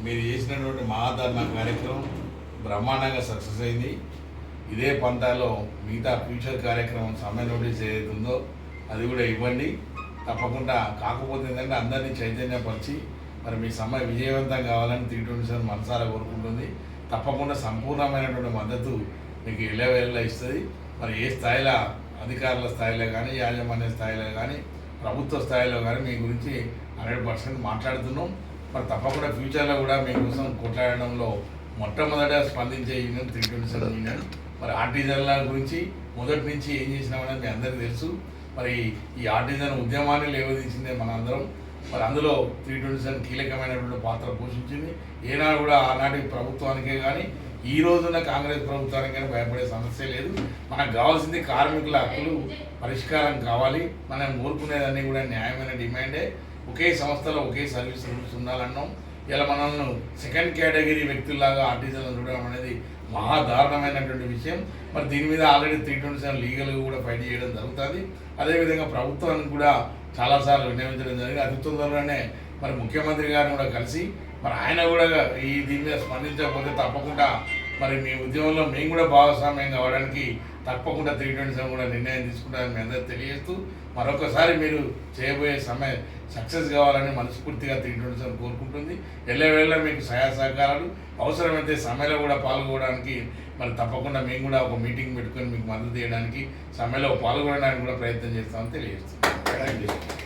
మీరు చేసినటువంటి మహాధరణ కార్యక్రమం బ్రహ్మాండంగా సక్సెస్ అయింది. ఇదే పంతాలో మిగతా ఫ్యూచర్ కార్యక్రమం సమయ నోటీస్ ఏదైతే ఉందో అది కూడా ఇవ్వండి తప్పకుండా. కాకపోతే ఏంటంటే అందరినీ చైతన్యపరిచి మరి మీ సమయ విజయవంతం కావాలని 327 మనసారా కోరుకుంటుంది. తప్పకుండా సంపూర్ణమైనటువంటి మద్దతు మీకు ఎల్లవేళలా ఇస్తుంది. మరి ఏ స్థాయిలో అధికారుల స్థాయిలో కానీ యాజమాన్య స్థాయిలో కానీ ప్రభుత్వ స్థాయిలో కానీ మీ గురించి 100% మాట్లాడుతున్నాం. మరి తప్పకుండా ఫ్యూచర్లో కూడా మీకోసం కొట్లాడడంలో మొట్టమొదట స్పందించే యూనియన్ 327 యూనియన్. మరి ఆర్టిజన్ల గురించి మొదటి నుంచి ఏం చేసినామనేది మీ అందరికీ తెలుసు. మరి ఈ ఆర్టిజన్ ఉద్యమాన్ని లేవదీసిందే మన అందరం. మరి అందులో 327 కీలకమైనటువంటి పాత్ర పోషించింది. ఏనాడు కూడా ఆనాటి ప్రభుత్వానికే కానీ ఈ రోజున కాంగ్రెస్ ప్రభుత్వానికైనా భయపడే సమస్య లేదు. మనకు కావాల్సింది కార్మికుల హక్కులు పరిష్కారం కావాలి. మనం కోరుకునేదాన్ని కూడా న్యాయమైన డిమాండే. ఒకే సంస్థలో ఒకే సర్వీస్ రూల్స్ ఉండాలన్నాం. ఇలా మనల్ని సెకండ్ కేటగిరీ వ్యక్తుల్లాగా ఆర్టిజన్లు చూడడం అనేది మహాదారుణమైనటువంటి విషయం. మరి దీని మీద ఆల్రెడీ 327 లీగల్గా కూడా ఫైట్ చేయడం జరుగుతుంది. అదేవిధంగా ప్రభుత్వానికి కూడా చాలాసార్లు విన్నవించడం జరిగింది. అతి తొందరగానే మరి ముఖ్యమంత్రి గారిని కూడా కలిసి మరి ఆయన కూడా దీని మీద స్పందించకపోతే తప్పకుండా మరి మీ ఉద్యమంలో మేము కూడా భాగస్వామ్యం కావడానికి తప్పకుండా 327 కూడా నిర్ణయం తీసుకుంటారని మీ అందరూ తెలియజేస్తూ మరొకసారి మీరు చేయబోయే సమయం సక్సెస్ కావాలని మనస్ఫూర్తిగా 327 కోరుకుంటుంది. ఎల్లవేళ మీకు సహాయ సహకారాలు అవసరమైతే సమ్మెలో కూడా పాల్గొనడానికి మరి తప్పకుండా మేము కూడా ఒక మీటింగ్ పెట్టుకొని మీకు మద్దతు చేయడానికి సమ్మెలో పాల్గొనడానికి కూడా ప్రయత్నం చేస్తామని తెలియజేస్తున్నాం.